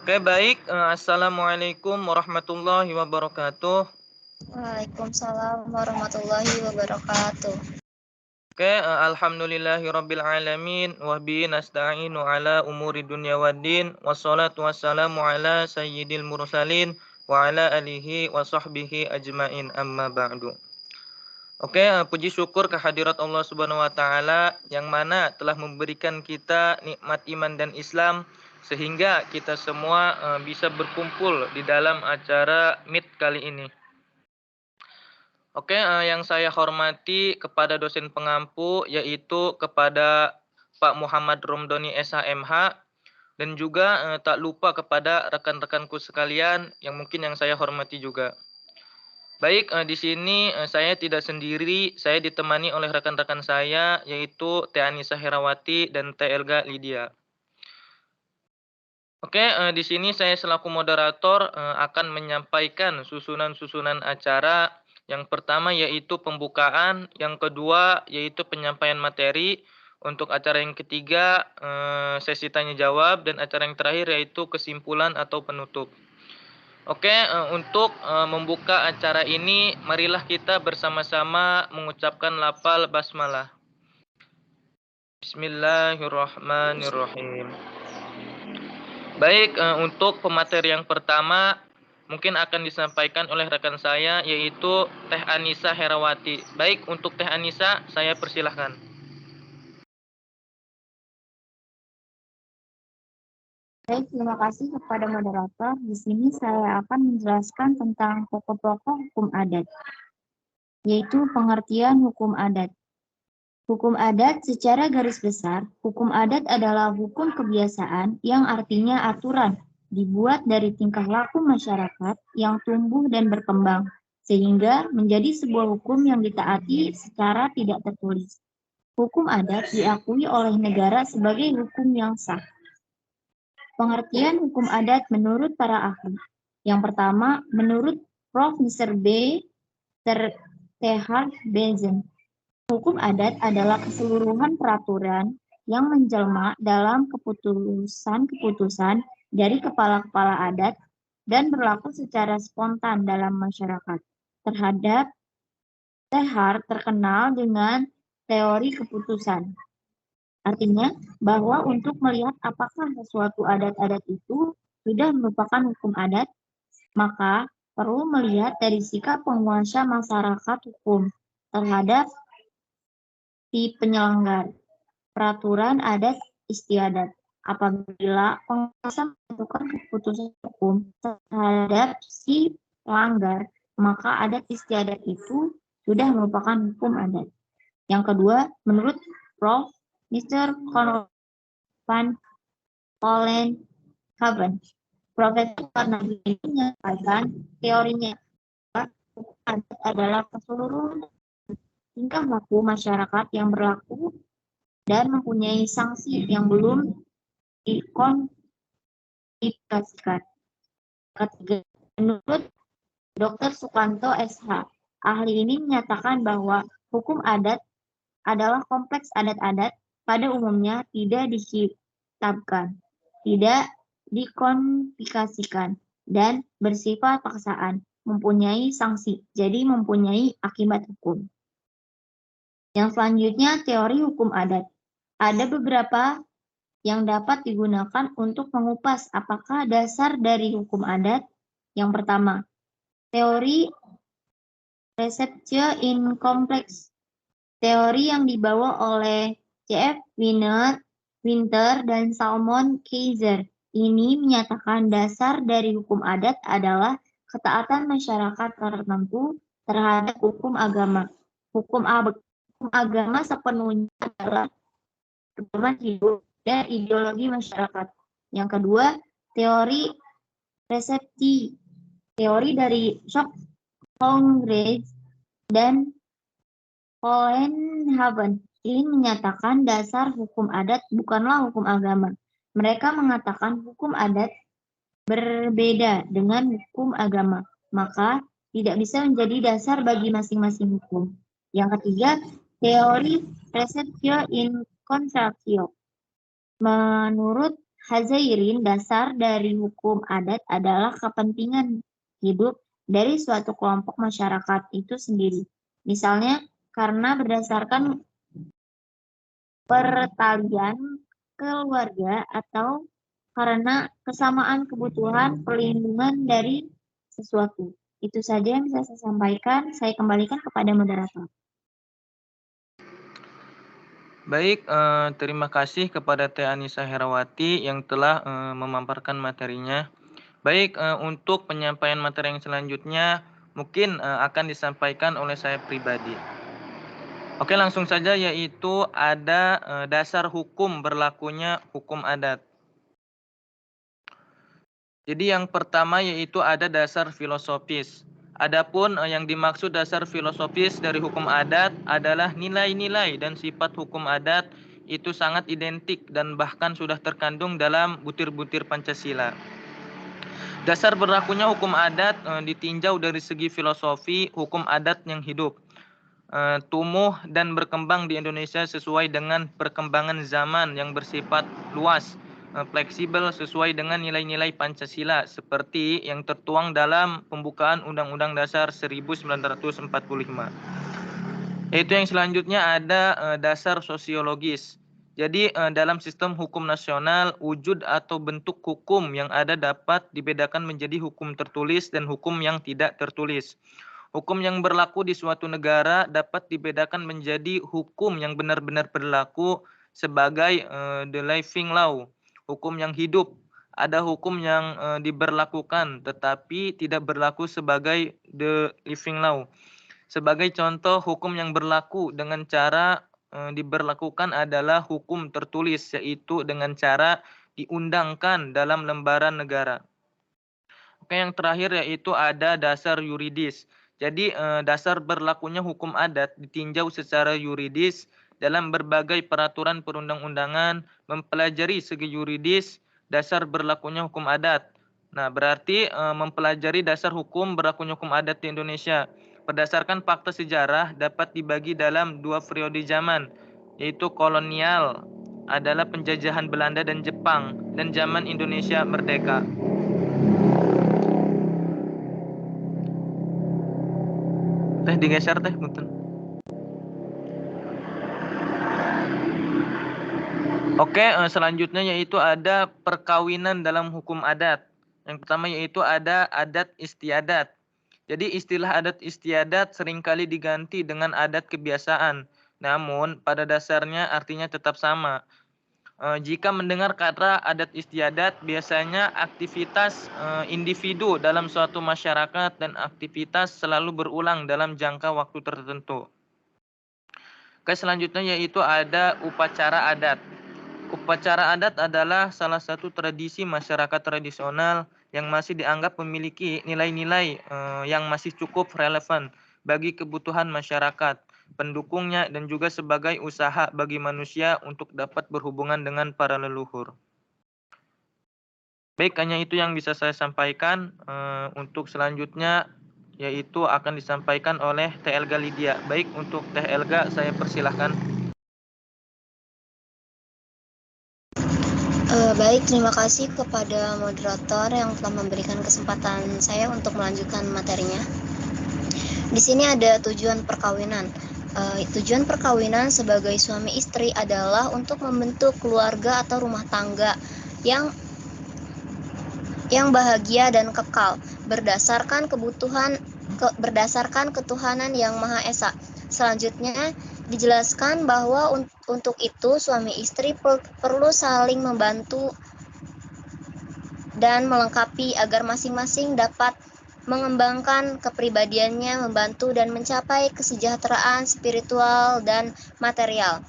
Oke, baik. Assalamualaikum warahmatullahi wabarakatuh. Waalaikumsalam warahmatullahi wabarakatuh. Oke, alhamdulillahirabbil alamin wa bihi nasta'inu ala umuri dunya waddin wassalatu wassalamu ala sayyidil mursalin wa ala alihi wa sahbihi ajmain amma ba'du. Oke, puji syukur kehadirat Allah Subhanahu wa taala yang mana telah memberikan kita nikmat iman dan Islam sehingga kita semua bisa berkumpul di dalam acara Meet kali ini. Oke, yang saya hormati kepada dosen pengampu yaitu kepada Pak Muhammad Romdoni SHMH dan juga tak lupa kepada rekan-rekanku sekalian yang mungkin yang saya hormati juga. Baik, di sini saya tidak sendiri, saya ditemani oleh rekan-rekan saya yaitu Teh Anissa Herawati dan Teh Elga Lydia. Oke, di sini saya selaku moderator akan menyampaikan susunan-susunan acara. Yang pertama yaitu pembukaan, yang kedua yaitu penyampaian materi, untuk acara yang ketiga sesi tanya jawab, dan acara yang terakhir yaitu kesimpulan atau penutup. Oke, untuk membuka acara ini, marilah kita bersama-sama mengucapkan lafal basmalah. Bismillahirrahmanirrahim. Baik, untuk pemateri yang pertama mungkin akan disampaikan oleh rekan saya yaitu Teh Anissa Herawati. Baik, untuk Teh Anissa saya persilahkan. Baik, terima kasih kepada moderator. Di sini saya akan menjelaskan tentang pokok-pokok hukum adat, yaitu pengertian hukum adat. Hukum adat secara garis besar, hukum adat adalah hukum kebiasaan yang artinya aturan dibuat dari tingkah laku masyarakat yang tumbuh dan berkembang, sehingga menjadi sebuah hukum yang ditaati secara tidak tertulis. Hukum adat diakui oleh negara sebagai hukum yang sah. Pengertian hukum adat menurut para ahli. Yang pertama, menurut Prof. Mr. B. Terhard Bezen, hukum adat adalah keseluruhan peraturan yang menjelma dalam keputusan-keputusan dari kepala-kepala adat dan berlaku secara spontan dalam masyarakat. Terhadap Terhard terkenal dengan teori keputusan. Artinya bahwa untuk melihat apakah suatu adat-adat itu sudah merupakan hukum adat, maka perlu melihat dari sikap penguasa masyarakat hukum terhadap si penyelenggara peraturan adat istiadat. Apabila penguasa menentukan keputusan hukum terhadap si pelanggar, maka adat istiadat itu sudah merupakan hukum adat. Yang kedua, menurut Prof. Mr. Conrad van Vollenhoven, Profesor Carnegie ini menyampaikan teorinya bahwa hukum adat adalah keseluruhan tingkah laku masyarakat yang berlaku dan mempunyai sanksi yang belum dikuantifikasikan. Ketiga, menurut Dr. Sukanto SH, ahli ini menyatakan bahwa hukum adat adalah kompleks adat-adat pada umumnya tidak dikitabkan, tidak dikuantifikasikan, dan bersifat paksaan, mempunyai sanksi, jadi mempunyai akibat hukum. Yang selanjutnya, teori hukum adat. Ada beberapa yang dapat digunakan untuk mengupas apakah dasar dari hukum adat. Yang pertama, teori receptio in complex, teori yang dibawa oleh C.F. Winter dan Salmon Keiser. Ini menyatakan dasar dari hukum adat adalah ketaatan masyarakat tertentu terhadap hukum agama. Hukum agama sepenuhnya adalah pedoman hidup dan ideologi masyarakat. Yang kedua, teori resepsi, teori dari Schopenhauer dan Vollenhoven. Ini menyatakan dasar hukum adat bukanlah hukum agama. Mereka mengatakan hukum adat berbeda dengan hukum agama, maka tidak bisa menjadi dasar bagi masing-masing hukum. Yang ketiga, teori receptio in contractio. Menurut Hazairin, dasar dari hukum adat adalah kepentingan hidup dari suatu kelompok masyarakat itu sendiri. Misalnya, karena berdasarkan pertalian keluarga atau karena kesamaan kebutuhan perlindungan dari sesuatu. Itu saja yang bisa saya sampaikan. Saya kembalikan kepada moderator. Baik, terima kasih kepada Teh Anissa Herawati yang telah memaparkan materinya. Baik, untuk penyampaian materi yang selanjutnya mungkin akan disampaikan oleh saya pribadi. Oke, langsung saja, yaitu ada dasar hukum berlakunya hukum adat. Jadi yang pertama yaitu ada dasar filosofis. Adapun yang dimaksud dasar filosofis dari hukum adat adalah nilai-nilai dan sifat hukum adat itu sangat identik dan bahkan sudah terkandung dalam butir-butir Pancasila. Dasar berlakunya hukum adat ditinjau dari segi filosofi hukum adat yang hidup, tumbuh dan berkembang di Indonesia sesuai dengan perkembangan zaman yang bersifat luas, fleksibel sesuai dengan nilai-nilai Pancasila seperti yang tertuang dalam pembukaan Undang-Undang Dasar 1945. Itu yang selanjutnya ada dasar sosiologis. Jadi dalam sistem hukum nasional, wujud atau bentuk hukum yang ada dapat dibedakan menjadi hukum tertulis dan hukum yang tidak tertulis. Hukum yang berlaku di suatu negara dapat dibedakan menjadi hukum yang benar-benar berlaku sebagai the living law, hukum yang hidup. Ada hukum yang diberlakukan tetapi tidak berlaku sebagai the living law. Sebagai contoh, hukum yang berlaku dengan cara diberlakukan adalah hukum tertulis, yaitu dengan cara diundangkan dalam lembaran negara. Oke, yang terakhir yaitu ada dasar yuridis. Jadi dasar berlakunya hukum adat ditinjau secara yuridis dalam berbagai peraturan perundang-undangan, mempelajari segi yuridis dasar berlakunya hukum adat. Nah, berarti mempelajari dasar hukum berlakunya hukum adat di Indonesia. Berdasarkan fakta sejarah dapat dibagi dalam dua periode zaman, yaitu kolonial adalah penjajahan Belanda dan Jepang, dan zaman Indonesia merdeka. Teh digeser teh, punten. Oke, selanjutnya yaitu ada perkawinan dalam hukum adat. Yang pertama yaitu ada adat istiadat. Jadi istilah adat istiadat seringkali diganti dengan adat kebiasaan. Namun pada dasarnya artinya tetap sama. Jika mendengar kata adat istiadat, biasanya aktivitas individu dalam suatu masyarakat dan aktivitas selalu berulang dalam jangka waktu tertentu. Oke, selanjutnya yaitu ada upacara adat. Upacara adat adalah salah satu tradisi masyarakat tradisional yang masih dianggap memiliki nilai-nilai yang masih cukup relevan bagi kebutuhan masyarakat, pendukungnya, dan juga sebagai usaha bagi manusia untuk dapat berhubungan dengan para leluhur. Baik, hanya itu yang bisa saya sampaikan. Untuk selanjutnya yaitu akan disampaikan oleh Teh Elga Lydia. Baik, untuk Teh Elga saya persilahkan. Baik, terima kasih kepada moderator yang telah memberikan kesempatan saya untuk melanjutkan materinya. Di sini ada tujuan perkawinan. Tujuan perkawinan sebagai suami istri adalah untuk membentuk keluarga atau rumah tangga yang bahagia dan kekal berdasarkan ketuhanan yang Maha Esa. Selanjutnya dijelaskan bahwa untuk itu suami istri perlu saling membantu dan melengkapi agar masing-masing dapat mengembangkan kepribadiannya, membantu dan mencapai kesejahteraan spiritual dan material.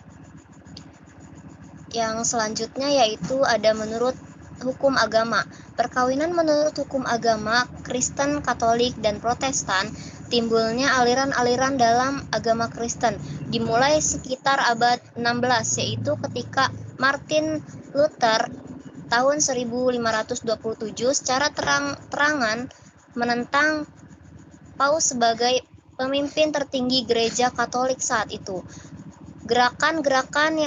Yang selanjutnya yaitu ada menurut hukum agama. Perkawinan menurut hukum agama Kristen, Katolik, dan Protestan timbulnya aliran-aliran dalam agama Kristen dimulai sekitar abad 16, yaitu ketika Martin Luther tahun 1527 secara terang-terangan menentang Paus sebagai pemimpin tertinggi gereja Katolik saat itu. Gerakan-gerakan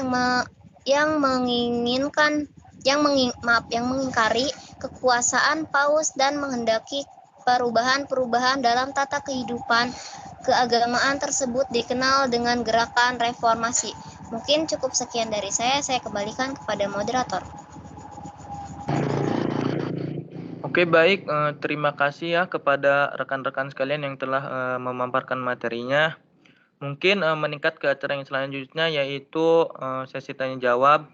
yang menginginkan yang mengingkari kekuasaan paus dan menghendaki perubahan-perubahan dalam tata kehidupan keagamaan tersebut dikenal dengan gerakan reformasi. Mungkin cukup sekian dari saya kembalikan kepada moderator. Oke, baik. Terima kasih ya kepada rekan-rekan sekalian yang telah memaparkan materinya. Mungkin meningkat ke acara yang selanjutnya, yaitu sesi tanya jawab.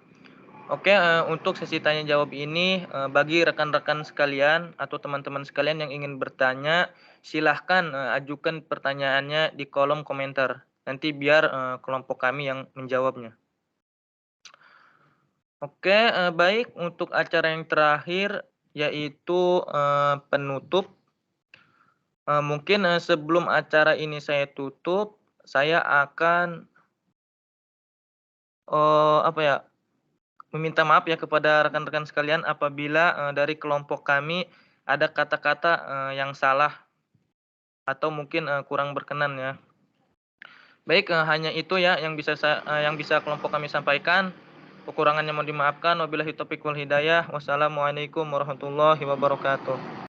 Oke, untuk sesi tanya jawab ini, bagi rekan-rekan sekalian atau teman-teman sekalian yang ingin bertanya, silahkan ajukan pertanyaannya di kolom komentar. Nanti biar kelompok kami yang menjawabnya. Oke, baik. Untuk acara yang terakhir, yaitu penutup. Mungkin sebelum acara ini saya tutup, saya akan meminta maaf ya kepada rekan-rekan sekalian apabila dari kelompok kami ada kata-kata yang salah atau mungkin kurang berkenan ya. Baik, hanya itu ya yang bisa kelompok kami sampaikan. Kekurangannya mohon dimaafkan. Wabillahi taufiq wal hidayah. Wassalamualaikum warahmatullahi wabarakatuh.